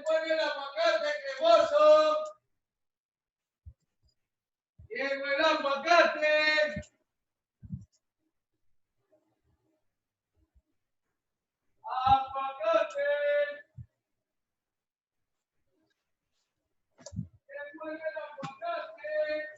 mueve el aguacate cremoso? Llegó el aguacate. Aguacate. Llegó el aguacate.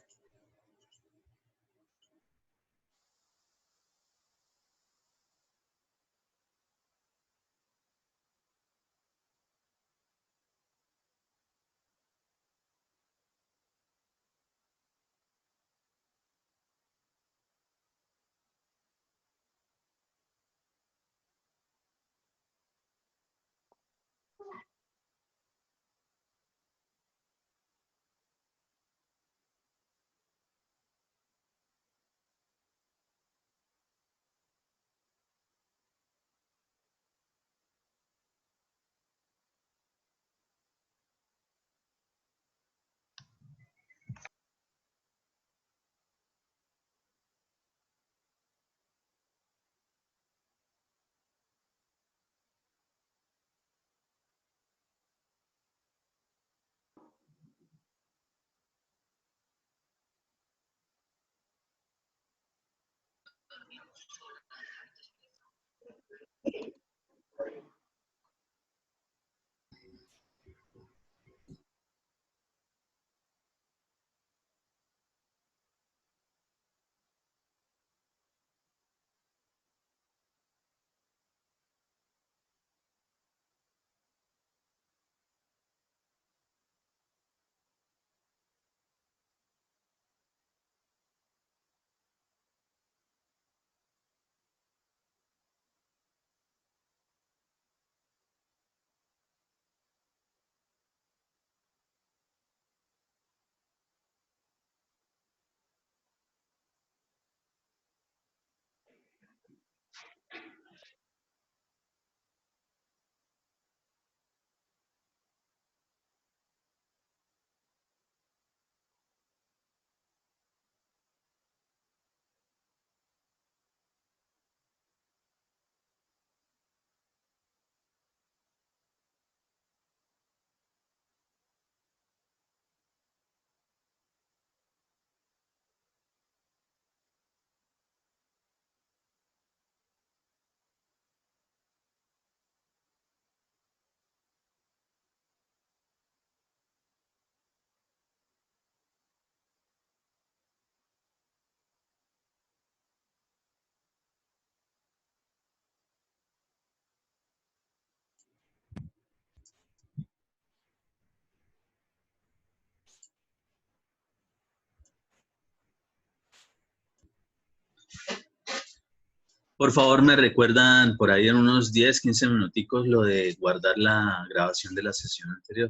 Por favor, me recuerdan por ahí en unos 10, 15 minuticos lo de guardar la grabación de la sesión anterior.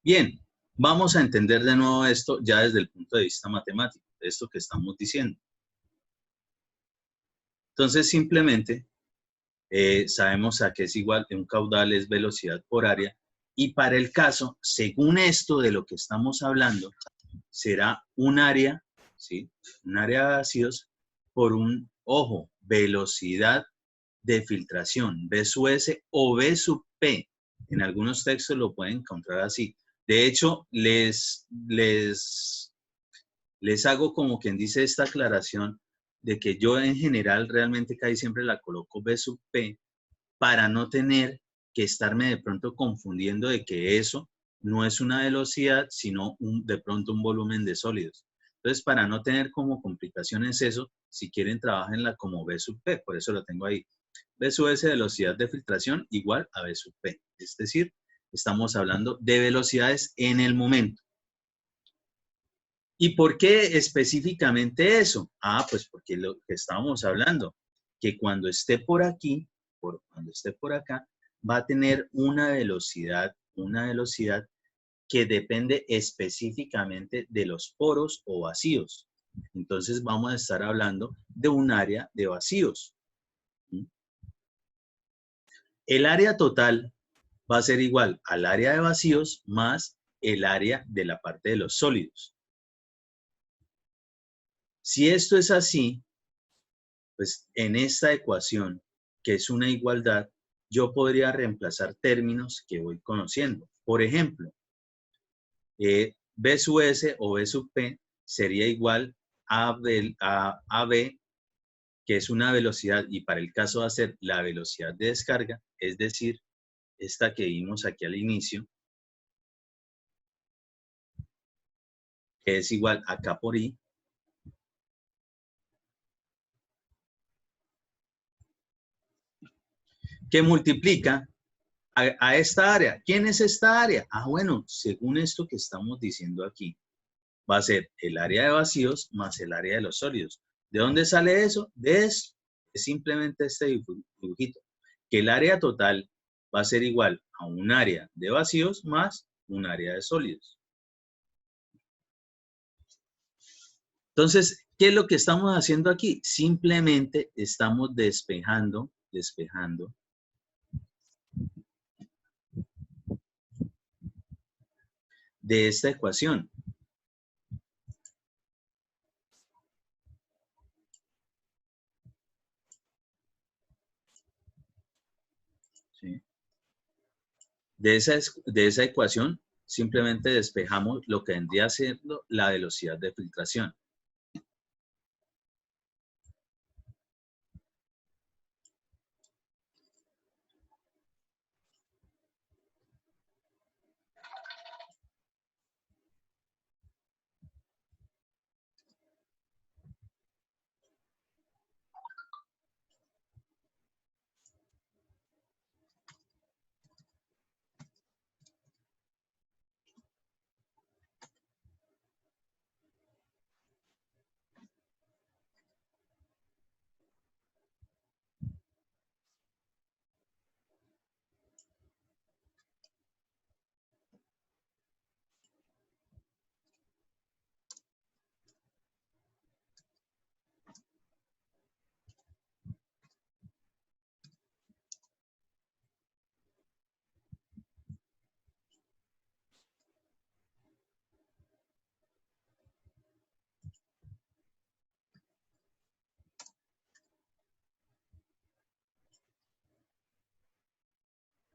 Bien, vamos a entender de nuevo esto ya desde el punto de vista matemático, esto que estamos diciendo. Entonces, simplemente sabemos a qué es igual, un caudal es velocidad por área, y para el caso, según esto de lo que estamos hablando, será un área, ¿sí? Un área de vacíos por un, ojo, velocidad de filtración, B sub S o B sub P. En algunos textos lo pueden encontrar así. De hecho, les hago como quien dice esta aclaración de que yo en general realmente casi siempre la coloco B sub P para no tener que estarme de pronto confundiendo de que eso no es una velocidad, sino de pronto un volumen de sólidos. Entonces, para no tener como complicaciones eso, si quieren, trabajenla como B sub P, por eso lo tengo ahí. B sub S, velocidad de filtración, igual a B sub P. Es decir, estamos hablando de velocidades en el momento. ¿Y por qué específicamente eso? Ah, pues porque lo que estábamos hablando, que cuando esté por aquí, cuando esté por acá, va a tener una velocidad que depende específicamente de los poros o vacíos. Entonces vamos a estar hablando de un área de vacíos. El área total va a ser igual al área de vacíos más el área de la parte de los sólidos. Si esto es así, pues en esta ecuación, que es una igualdad, yo podría reemplazar términos que voy conociendo. Por ejemplo, B sub S o B sub P sería igual a B, que es una velocidad, y para el caso va a ser la velocidad de descarga, es decir, esta que vimos aquí al inicio, que es igual a K por I, que multiplica a esta área. ¿Quién es esta área? Ah, bueno, según esto que estamos diciendo aquí, va a ser el área de vacíos más el área de los sólidos. ¿De dónde sale eso? De eso. Es simplemente este dibujito. Que el área total va a ser igual a un área de vacíos más un área de sólidos. Entonces, ¿qué es lo que estamos haciendo aquí? Simplemente estamos despejando de esta ecuación. ¿Sí? De esa ecuación simplemente despejamos lo que vendría siendo la velocidad de filtración.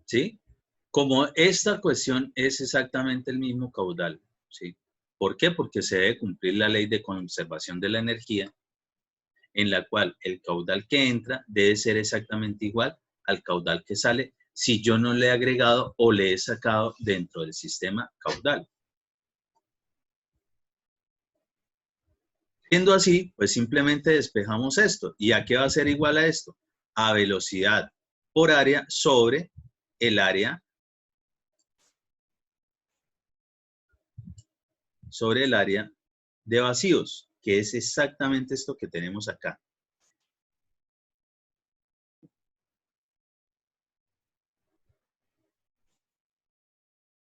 ¿Sí? Como esta cuestión es exactamente el mismo caudal, ¿sí? ¿Por qué? Porque se debe cumplir la ley de conservación de la energía, en la cual el caudal que entra debe ser exactamente igual al caudal que sale si yo no le he agregado o le he sacado dentro del sistema caudal. Siendo así, pues simplemente despejamos esto. ¿Y a qué va a ser igual a esto? A velocidad por área sobre el área de vacíos, que es exactamente esto que tenemos acá.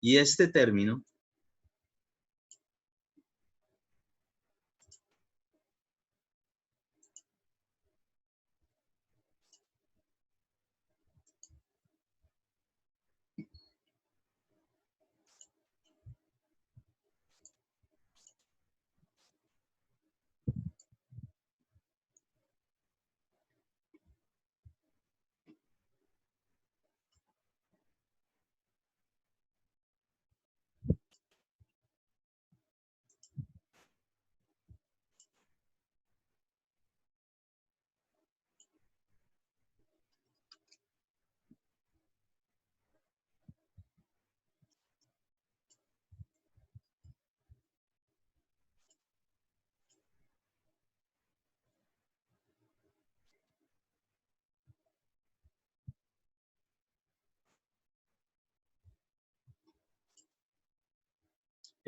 Y este término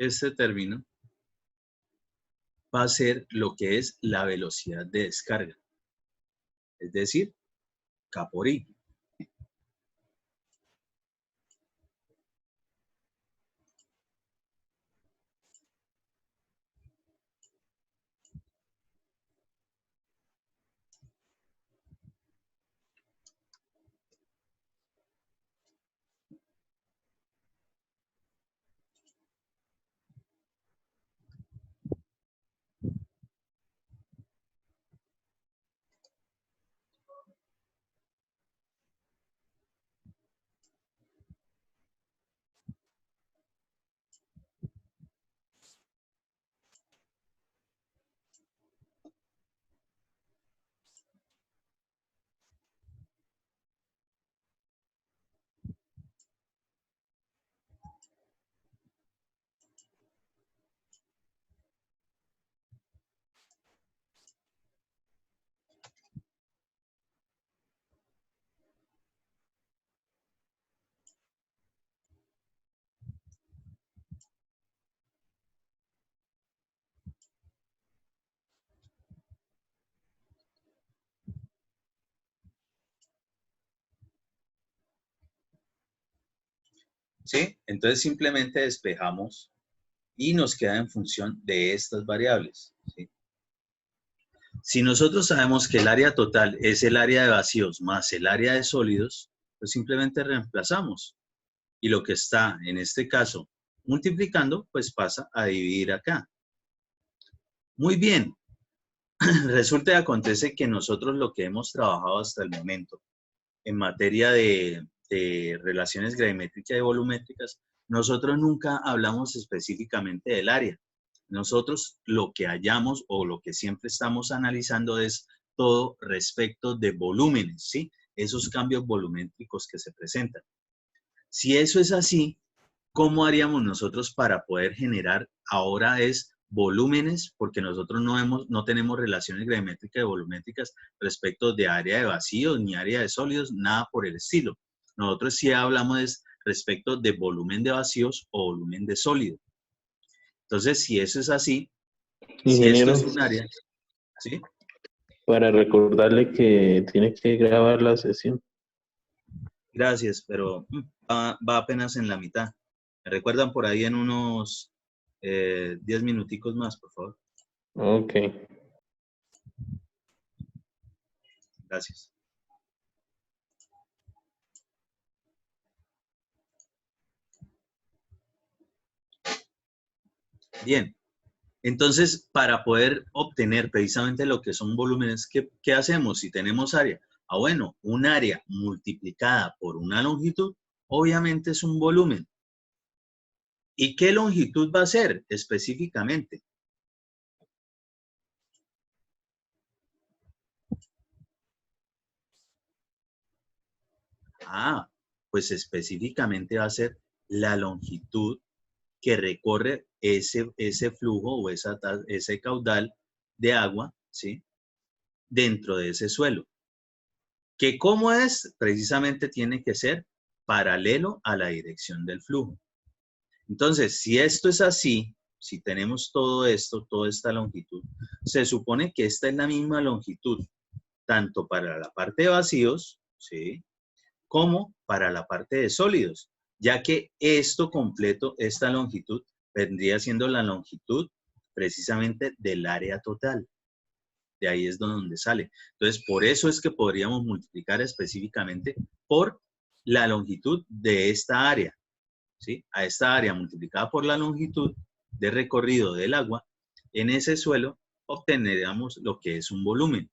este término va a ser lo que es la velocidad de descarga, es decir, K por I. ¿sí? Entonces simplemente despejamos y nos queda en función de estas variables, ¿sí? Si nosotros sabemos que el área total es el área de vacíos más el área de sólidos, pues simplemente reemplazamos. Y lo que está, en este caso, multiplicando, pues pasa a dividir acá. Muy bien. Resulta y acontece que nosotros lo que hemos trabajado hasta el momento en materia de relaciones gravimétricas y volumétricas, nosotros nunca hablamos específicamente del área. Nosotros lo que hallamos o lo que siempre estamos analizando es todo respecto de volúmenes, ¿sí? Esos cambios volumétricos que se presentan. Si eso es así, ¿cómo haríamos nosotros para poder generar ahora es volúmenes? Porque nosotros no tenemos relaciones gravimétricas y volumétricas respecto de área de vacíos ni área de sólidos, nada por el estilo. Nosotros sí hablamos respecto de volumen de vacíos o volumen de sólido. Entonces, si eso es así, si esto Ingeniero, es un área, ¿sí? para recordarle que tiene que grabar la sesión. Gracias, pero va apenas en la mitad. ¿Me recuerdan por ahí en unos 10 minuticos más, por favor? Ok. Gracias. Bien, entonces para poder obtener precisamente lo que son volúmenes, ¿qué hacemos si tenemos área? Ah, bueno, un área multiplicada por una longitud, obviamente es un volumen. ¿Y qué longitud va a ser específicamente? Ah, pues específicamente va a ser la longitud que recorre ese flujo o ese caudal de agua, ¿sí? Dentro de ese suelo. Que cómo es, precisamente tiene que ser paralelo a la dirección del flujo. Entonces, si esto es así, si tenemos todo esto, toda esta longitud, se supone que esta es la misma longitud, tanto para la parte de vacíos, ¿sí? Como para la parte de sólidos, ya que esto completo, esta longitud, vendría siendo la longitud precisamente del área total. De ahí es donde sale. Entonces, por eso es que podríamos multiplicar específicamente por la longitud de esta área, ¿sí? A esta área multiplicada por la longitud de recorrido del agua, en ese suelo obtendríamos lo que es un volumen.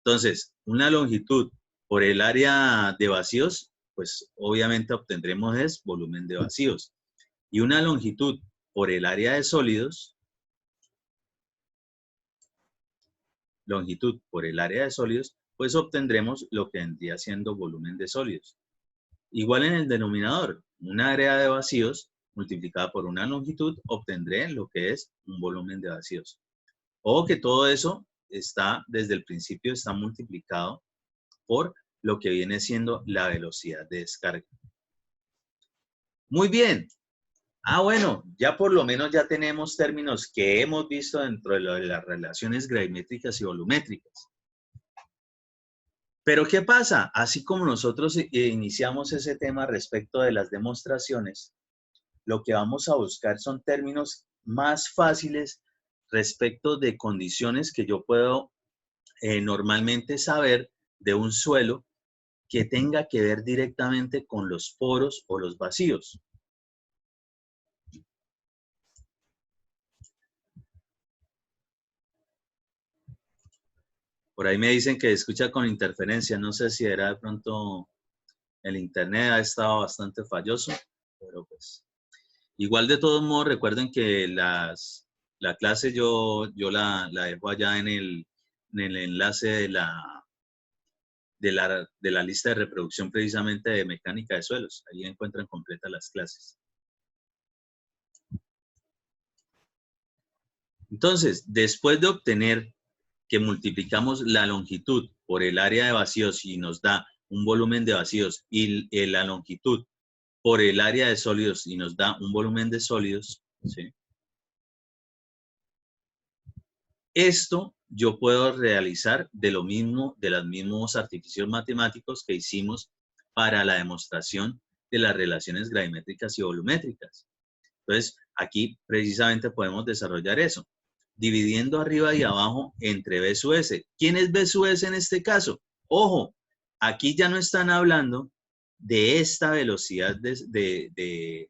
Entonces, una longitud por el área de vacíos, pues obviamente obtendremos es volumen de vacíos. Y una longitud por el área de sólidos, pues obtendremos lo que vendría siendo volumen de sólidos. Igual en el denominador, una área de vacíos multiplicada por una longitud, obtendré lo que es un volumen de vacíos. O que todo eso está, desde el principio, está multiplicado por lo que viene siendo la velocidad de descarga. Muy bien. Ah, bueno, ya por lo menos ya tenemos términos que hemos visto dentro de las relaciones gravimétricas y volumétricas. Pero ¿qué pasa? Así como nosotros iniciamos ese tema respecto de las demostraciones, lo que vamos a buscar son términos más fáciles respecto de condiciones que yo puedo normalmente saber de un suelo que tenga que ver directamente con los poros o los vacíos. Por ahí me dicen que escucha con interferencia. No sé si era de pronto el internet ha estado bastante falloso, pero pues igual de todos modos recuerden que la clase yo la dejo allá en el enlace de la lista de reproducción precisamente de mecánica de suelos. Ahí encuentran completas las clases. Entonces, después de obtener que multiplicamos la longitud por el área de vacíos y nos da un volumen de vacíos y la longitud por el área de sólidos y nos da un volumen de sólidos, ¿sí? Esto yo puedo realizar de los mismos artificios matemáticos que hicimos para la demostración de las relaciones gravimétricas y volumétricas. Entonces, aquí precisamente podemos desarrollar eso, dividiendo arriba y abajo entre B sub S. ¿Quién es B sub S en este caso? Ojo, aquí ya no están hablando de esta velocidad de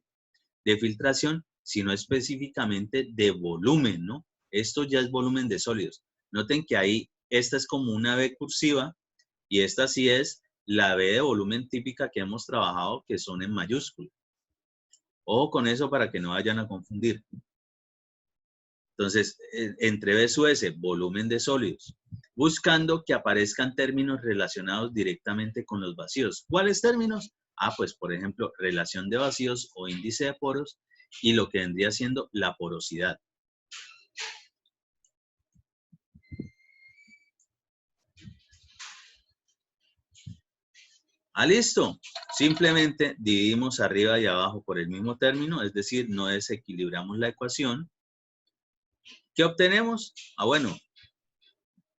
filtración, sino específicamente de volumen, ¿no? Esto ya es volumen de sólidos. Noten que ahí esta es como una B cursiva y esta sí es la B de volumen típica que hemos trabajado, que son en mayúscula. Ojo con eso para que no vayan a confundir. Entonces, entre B sub S, volumen de sólidos, buscando que aparezcan términos relacionados directamente con los vacíos. ¿Cuáles términos? Ah, pues, por ejemplo, relación de vacíos o índice de poros y lo que vendría siendo la porosidad. Ah, listo. Simplemente dividimos arriba y abajo por el mismo término, es decir, no desequilibramos la ecuación. ¿Qué obtenemos? Ah, bueno,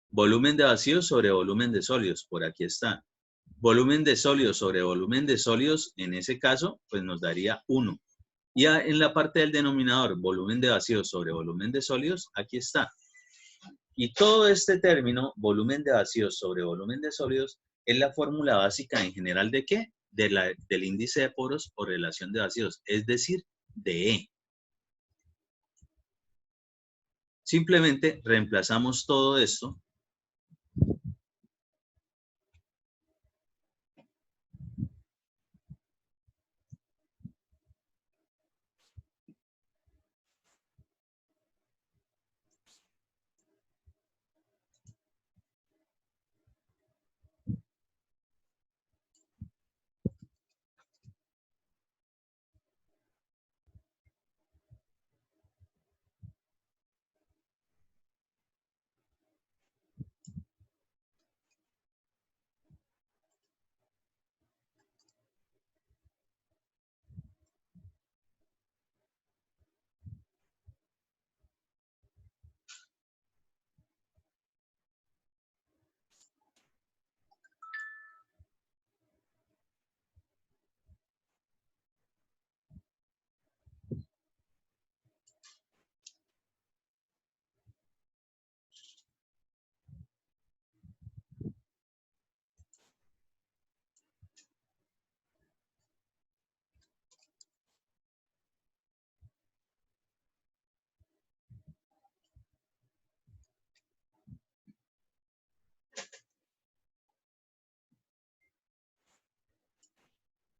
volumen de vacíos sobre volumen de sólidos, por aquí está. Volumen de sólidos sobre volumen de sólidos, en ese caso, pues nos daría 1. Y en la parte del denominador, volumen de vacíos sobre volumen de sólidos, aquí está. Y todo este término, volumen de vacíos sobre volumen de sólidos, es la fórmula básica en general ¿de qué? Del índice de poros o relación de vacíos, es decir, de E. Simplemente reemplazamos todo esto.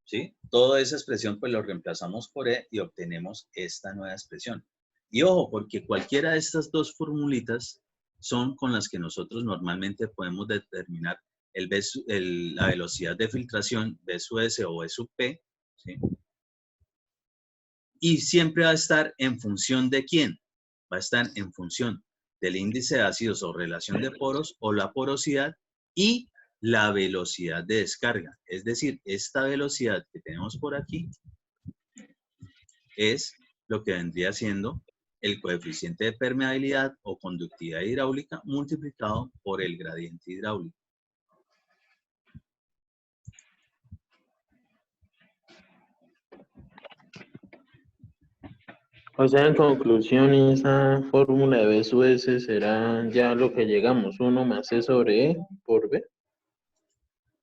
¿Sí? Toda esa expresión pues lo reemplazamos por E y obtenemos esta nueva expresión. Y ojo, porque cualquiera de estas dos formulitas son con las que nosotros normalmente podemos determinar la velocidad de filtración B sub S o B sub P, ¿sí? Y siempre va a estar en función de quién. Va a estar en función del índice de ácidos o relación de poros o la porosidad y la velocidad de descarga. Es decir, esta velocidad que tenemos por aquí es lo que vendría siendo el coeficiente de permeabilidad o conductividad hidráulica multiplicado por el gradiente hidráulico. O sea, en conclusión, esa fórmula de B sub S será ya lo que llegamos, 1 más C sobre E por B.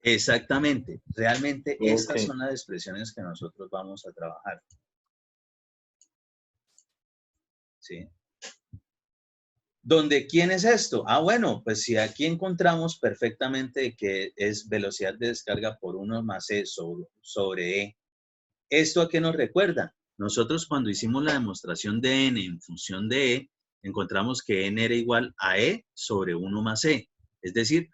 Exactamente. Realmente Ok. estas son las expresiones que nosotros vamos a trabajar. ¿Sí? ¿Dónde quién es esto? Ah, bueno, pues si aquí encontramos perfectamente que es velocidad de descarga por 1 más E sobre E. ¿Esto a qué nos recuerda? Nosotros cuando hicimos la demostración de N en función de E, encontramos que N era igual a E sobre 1 más E. Es decir,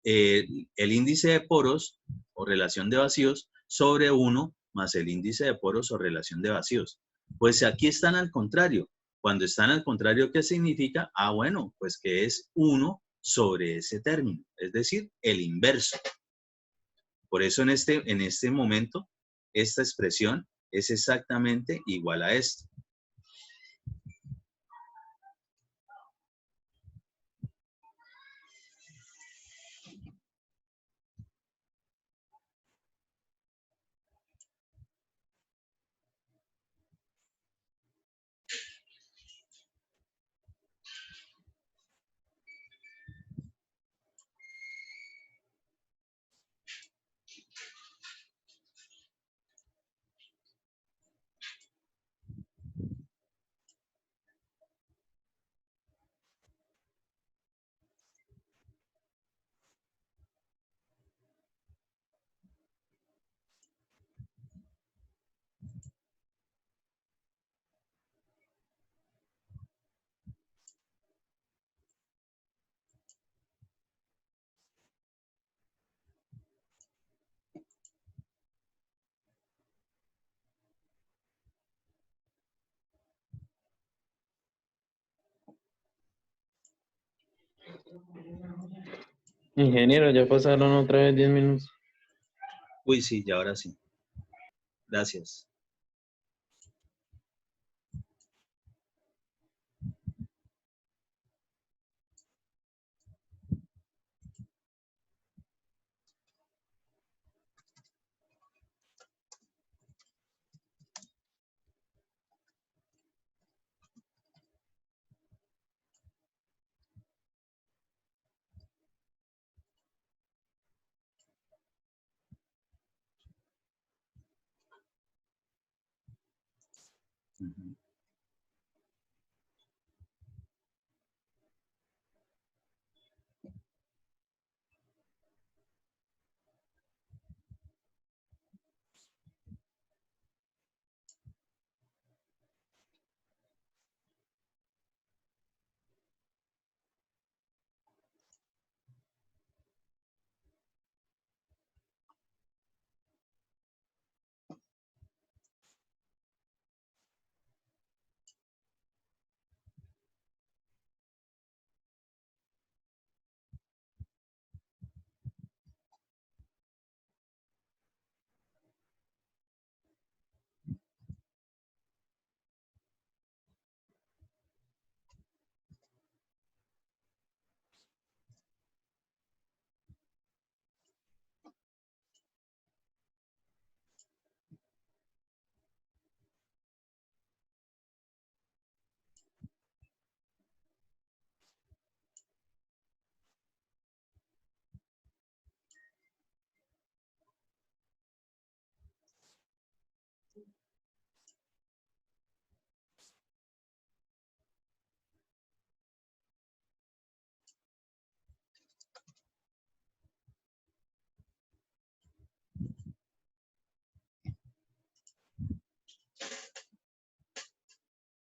el índice de poros o relación de vacíos sobre 1 más el índice de poros o relación de vacíos. Pues aquí están al contrario. Cuando están al contrario, ¿qué significa? Ah, bueno, pues que es 1 sobre ese término, es decir, el inverso. Por eso en este momento, esta expresión es exactamente igual a esto. Ingeniero, ya pasaron otra vez 10 minutos. Uy, sí, ya ahora sí. Gracias. Ujú.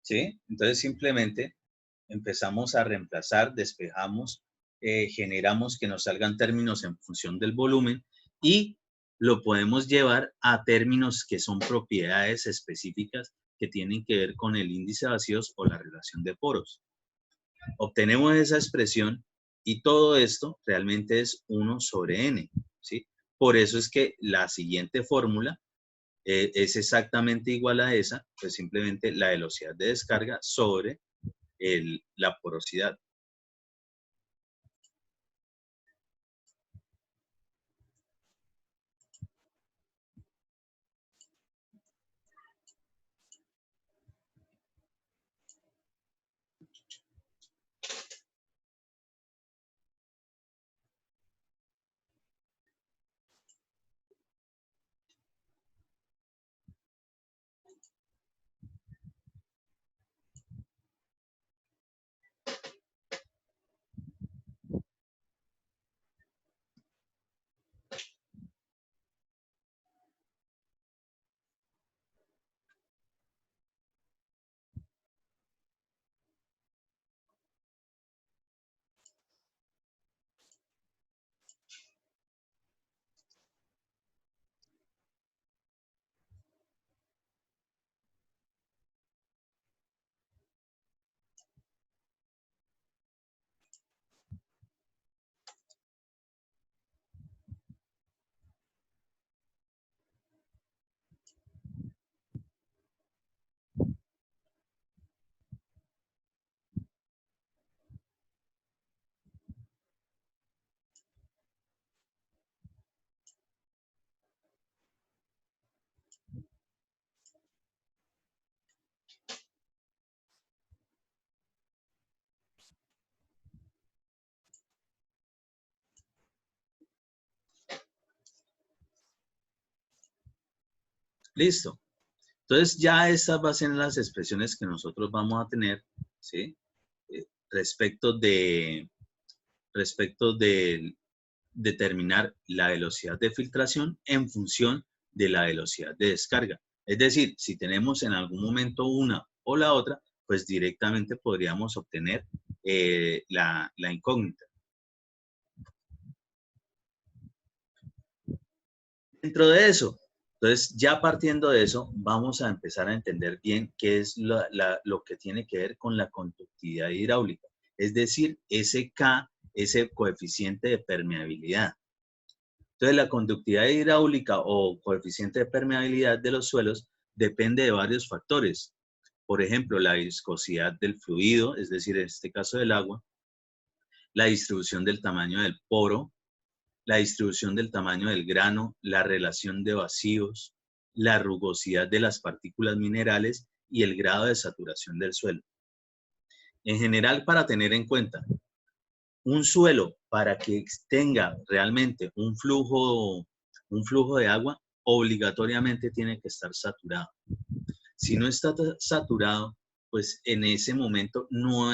¿Sí? Entonces simplemente empezamos a reemplazar, despejamos, generamos que nos salgan términos en función del volumen y lo podemos llevar a términos que son propiedades específicas que tienen que ver con el índice de vacíos o la relación de poros. Obtenemos esa expresión y todo esto realmente es 1 sobre n, ¿sí? Por eso es que la siguiente fórmula es exactamente igual a esa, pues simplemente la velocidad de descarga sobre la porosidad. Listo. Entonces ya estas van a ser las expresiones que nosotros vamos a tener, ¿sí? Respecto de determinar la velocidad de filtración en función de la velocidad de descarga. Es decir, si tenemos en algún momento una o la otra, pues directamente podríamos obtener la incógnita. Dentro de eso, entonces ya partiendo de eso, vamos a empezar a entender bien qué es lo que tiene que ver con la conductividad hidráulica. Es decir, ese K ese coeficiente de permeabilidad. Entonces, la conductividad hidráulica o coeficiente de permeabilidad de los suelos depende de varios factores. Por ejemplo, la viscosidad del fluido, es decir, en este caso del agua, la distribución del tamaño del poro, la distribución del tamaño del grano, la relación de vacíos, la rugosidad de las partículas minerales y el grado de saturación del suelo. En general, para tener en cuenta, un suelo para que tenga realmente un flujo de agua, obligatoriamente tiene que estar saturado. Si no está saturado, pues en ese momento no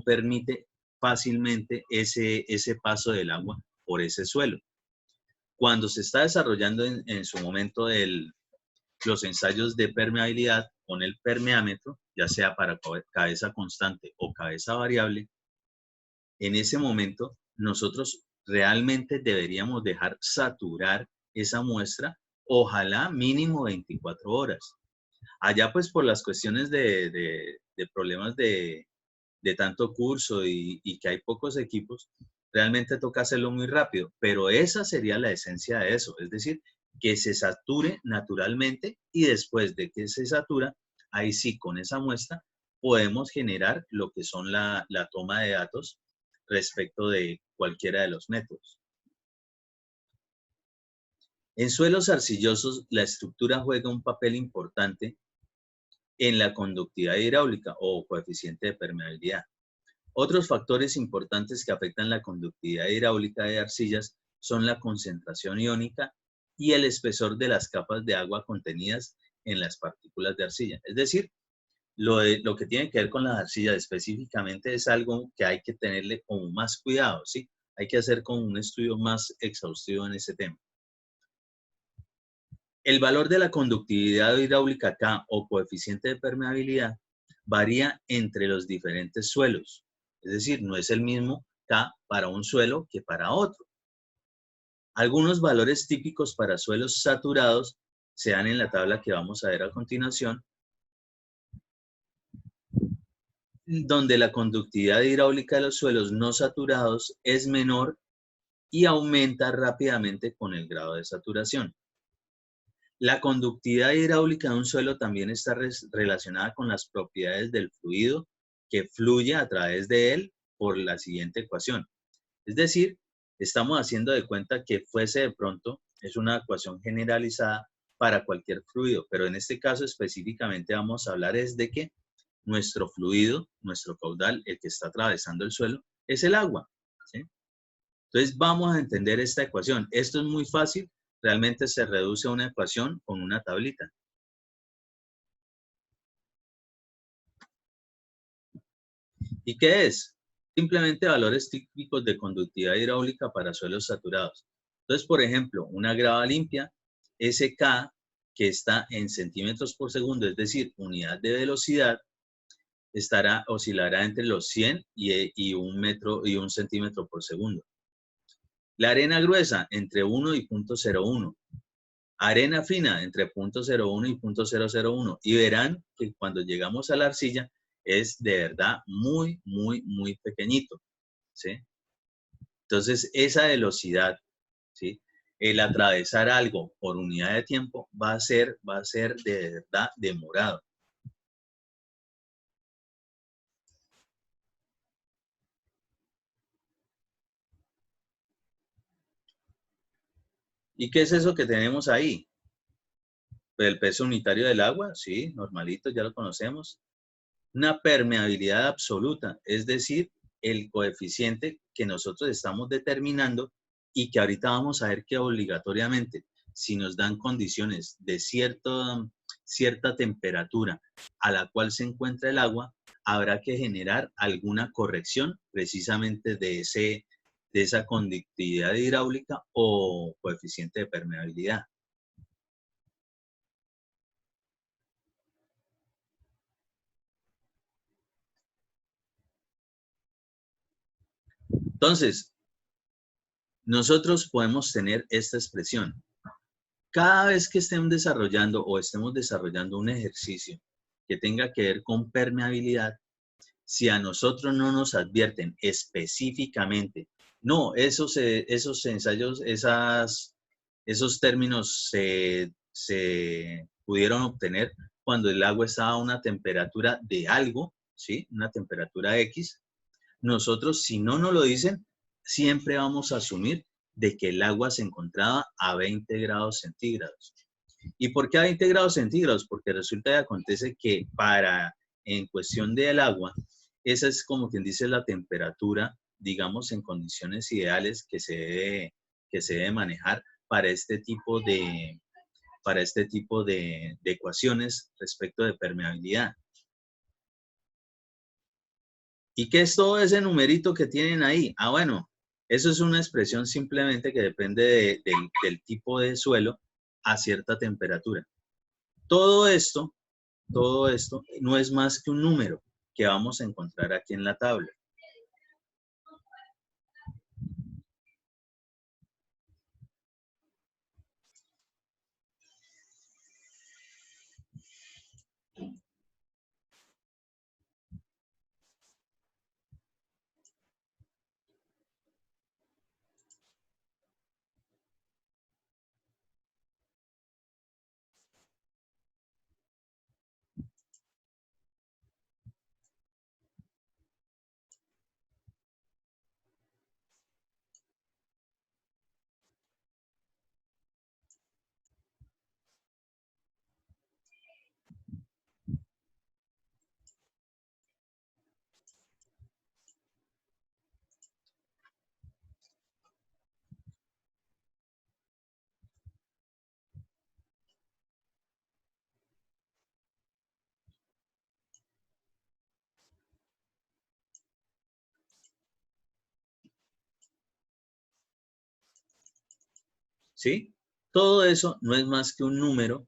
permite fácilmente ese paso del agua por ese suelo. Cuando se está desarrollando en su momento los ensayos de permeabilidad con el permeámetro, ya sea para cabeza constante o cabeza variable, en ese momento nosotros realmente deberíamos dejar saturar esa muestra, ojalá mínimo 24 horas. Allá pues por las cuestiones de problemas de tanto curso y que hay pocos equipos, realmente toca hacerlo muy rápido, pero esa sería la esencia de eso, es decir, que se sature naturalmente y después de que se satura, ahí sí con esa muestra podemos generar lo que son la toma de datos respecto de cualquiera de los métodos. En suelos arcillosos, la estructura juega un papel importante en la conductividad hidráulica o coeficiente de permeabilidad. Otros factores importantes que afectan la conductividad hidráulica de arcillas son la concentración iónica y el espesor de las capas de agua contenidas en las partículas de arcilla. Es decir, lo que tiene que ver con las arcillas específicamente es algo que hay que tenerle como más cuidado, ¿sí? Hay que hacer como un estudio más exhaustivo en ese tema. El valor de la conductividad hidráulica K o coeficiente de permeabilidad varía entre los diferentes suelos. Es decir, no es el mismo K para un suelo que para otro. Algunos valores típicos para suelos saturados se dan en la tabla que vamos a ver a continuación, donde la conductividad hidráulica de los suelos no saturados es menor y aumenta rápidamente con el grado de saturación. La conductividad hidráulica de un suelo también está relacionada con las propiedades del fluido que fluye a través de él por la siguiente ecuación. Es decir, estamos haciendo de cuenta que fuese de pronto, es una ecuación generalizada para cualquier fluido, pero en este caso específicamente vamos a hablar es de que nuestro fluido, nuestro caudal, el que está atravesando el suelo, es el agua, ¿sí? Entonces vamos a entender esta ecuación. Esto es muy fácil, realmente se reduce a una ecuación con una tablita. ¿Y qué es? Simplemente valores típicos de conductividad hidráulica para suelos saturados. Entonces, por ejemplo, una grava limpia, SK, que está en centímetros por segundo, es decir, unidad de velocidad, oscilará entre los 100 y 1 centímetro por segundo. La arena gruesa, entre 1 y 0.01. Arena fina, entre 0.01 y 0.001. Y verán que cuando llegamos a la arcilla, es de verdad muy, muy, muy pequeñito, ¿sí? Entonces, esa velocidad, ¿sí? El atravesar algo por unidad de tiempo va a ser de verdad demorado. ¿Y qué es eso que tenemos ahí? Pues el peso unitario del agua, sí, normalito, ya lo conocemos. Una permeabilidad absoluta, es decir, el coeficiente que nosotros estamos determinando y que ahorita vamos a ver que obligatoriamente, si nos dan condiciones de cierta temperatura a la cual se encuentra el agua, habrá que generar alguna corrección precisamente de esa conductividad hidráulica o coeficiente de permeabilidad. Entonces, nosotros podemos tener esta expresión. Cada vez que estemos desarrollando un ejercicio que tenga que ver con permeabilidad, si a nosotros no nos advierten específicamente, no, esos ensayos, esos términos se pudieron obtener cuando el agua estaba a una temperatura de algo, ¿sí? Una temperatura X. Nosotros, si no nos lo dicen, siempre vamos a asumir de que el agua se encontraba a 20 grados centígrados. ¿Y por qué a 20 grados centígrados? Porque resulta y acontece que en cuestión del agua, esa es como quien dice la temperatura, digamos, en condiciones ideales que se debe manejar para este tipo de ecuaciones respecto de permeabilidad. ¿Y qué es todo ese numerito que tienen ahí? Ah, bueno, eso es una expresión simplemente que depende del tipo de suelo a cierta temperatura. Todo esto no es más que un número que vamos a encontrar aquí en la tabla. ¿Sí? Todo eso no es más que un número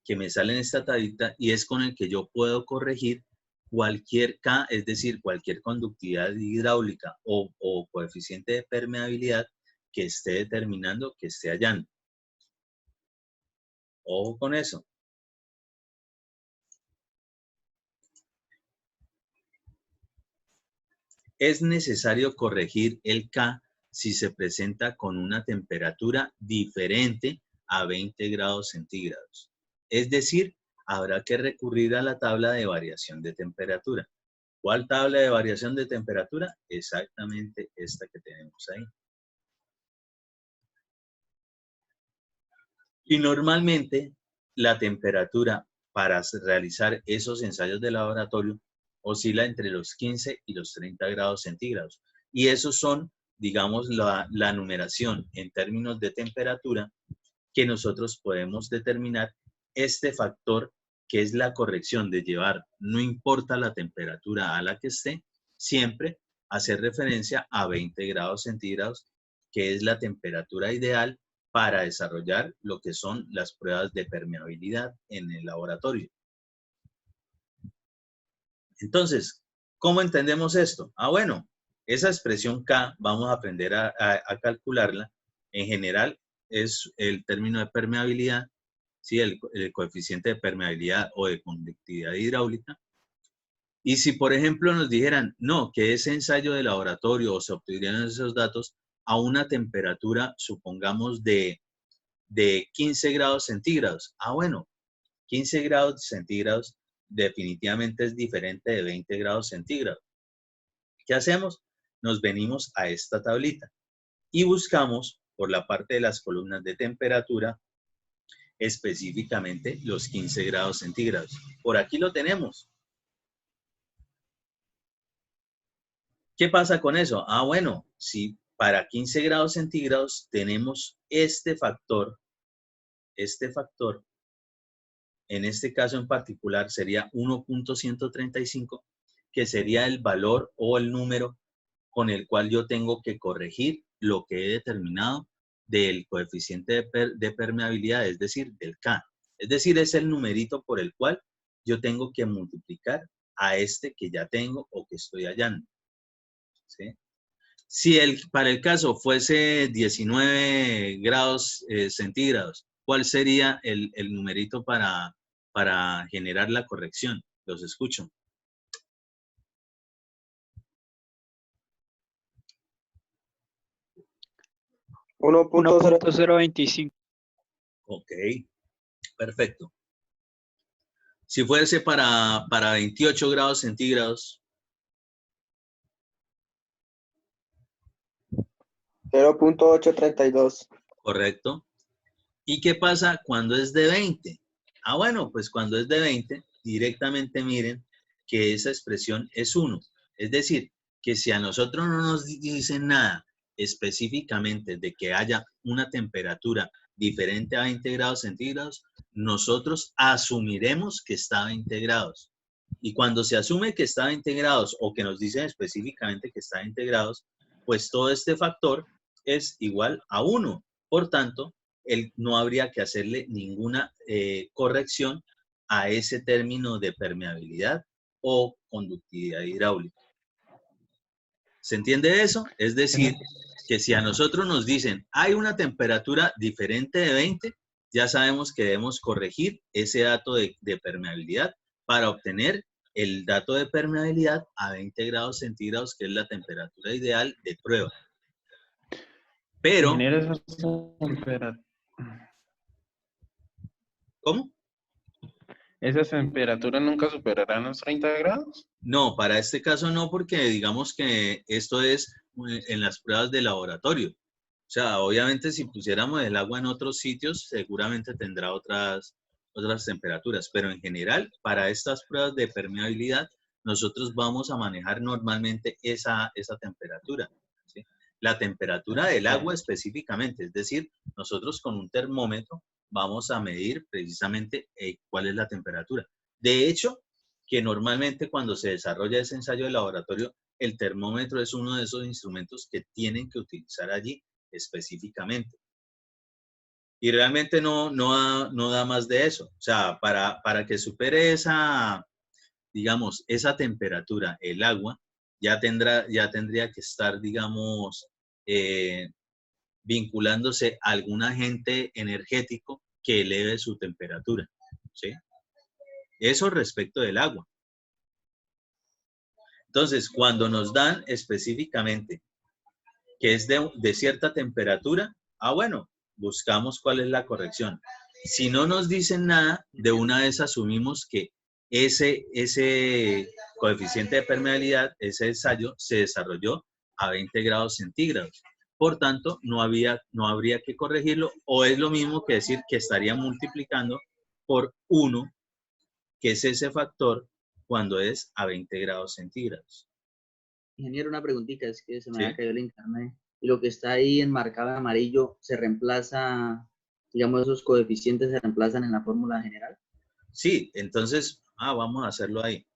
que me sale en esta tablita y es con el que yo puedo corregir cualquier K, es decir, cualquier conductividad hidráulica o coeficiente de permeabilidad que esté determinando que esté hallando. Ojo con eso. Es necesario corregir el K si se presenta con una temperatura diferente a 20 grados centígrados. Es decir, habrá que recurrir a la tabla de variación de temperatura. ¿Cuál tabla de variación de temperatura? Exactamente esta que tenemos ahí. Y normalmente la temperatura para realizar esos ensayos de laboratorio oscila entre los 15 y los 30 grados centígrados. Y esos son, digamos, la numeración en términos de temperatura que nosotros podemos determinar este factor que es la corrección de llevar, no importa la temperatura a la que esté, siempre hacer referencia a 20 grados centígrados, que es la temperatura ideal para desarrollar lo que son las pruebas de permeabilidad en el laboratorio. Entonces, ¿cómo entendemos esto? Ah, bueno, esa expresión K vamos a aprender a calcularla. En general, es el término de permeabilidad, ¿sí? El coeficiente de permeabilidad o de conductividad hidráulica. Y si, por ejemplo, nos dijeran, no, que ese ensayo de laboratorio o se obtuvieran esos datos a una temperatura, supongamos, de 15 grados centígrados. Ah, bueno, 15 grados centígrados definitivamente es diferente de 20 grados centígrados. ¿Qué hacemos? Nos venimos a esta tablita y buscamos por la parte de las columnas de temperatura específicamente los 15 grados centígrados. Por aquí lo tenemos. ¿Qué pasa con eso? Ah, bueno, si para 15 grados centígrados tenemos este factor, en este caso en particular sería 1.135, que sería el valor o el número con el cual yo tengo que corregir lo que he determinado del coeficiente de permeabilidad, es decir, del K. Es decir, es el numerito por el cual yo tengo que multiplicar a este que ya tengo o que estoy hallando. ¿Sí? Si para el caso fuese 19 grados centígrados, ¿cuál sería el numerito para generar la corrección? Los escucho. 1.0. 1.025. Ok, perfecto. Si fuese para 28 grados centígrados, 0.832. correcto. ¿Y qué pasa cuando es de 20? Ah, bueno, pues cuando es de 20, directamente miren que esa expresión es 1. Es decir, que si a nosotros no nos dicen nada específicamente de que haya una temperatura diferente a 20 grados centígrados, nosotros asumiremos que está a 20 grados. Y cuando se asume que está a 20 grados o que nos dicen específicamente que está a 20 grados, pues todo este factor es igual a 1. Por tanto, no habría que hacerle ninguna corrección a ese término de permeabilidad o conductividad hidráulica. ¿Se entiende eso? Es decir, que si a nosotros nos dicen hay una temperatura diferente de 20, ya sabemos que debemos corregir ese dato de permeabilidad para obtener el dato de permeabilidad a 20 grados centígrados, que es la temperatura ideal de prueba. Pero, ¿cómo? ¿Esas temperaturas nunca superarán los 30 grados? No, para este caso no, porque digamos que esto es en las pruebas de laboratorio. O sea, obviamente si pusiéramos el agua en otros sitios, seguramente tendrá otras temperaturas, pero en general, para estas pruebas de permeabilidad, nosotros vamos a manejar normalmente esa temperatura, ¿sí? La temperatura del agua específicamente, es decir, nosotros con un termómetro vamos a medir precisamente cuál es la temperatura. De hecho, que normalmente cuando se desarrolla ese ensayo de laboratorio, el termómetro es uno de esos instrumentos que tienen que utilizar allí específicamente. Y realmente no da más de eso. O sea, para que supere esa, digamos, esa temperatura, el agua, ya tendría que estar, digamos, vinculándose a algún agente energético que eleve su temperatura, ¿sí? Eso respecto del agua. Entonces, cuando nos dan específicamente que es de cierta temperatura, bueno, buscamos cuál es la corrección. Si no nos dicen nada, de una vez asumimos que ese coeficiente de permeabilidad, ese ensayo, se desarrolló a 20 grados centígrados. Por tanto, no habría que corregirlo, o es lo mismo que decir que estaría multiplicando por 1, que es ese factor cuando es a 20 grados centígrados. Ingeniero, una preguntita, es que se me ¿Sí? había caído el internet. Y lo que está ahí enmarcado en amarillo, ¿se reemplaza, digamos, esos coeficientes se reemplazan en la fórmula general? Sí, entonces, vamos a hacerlo ahí.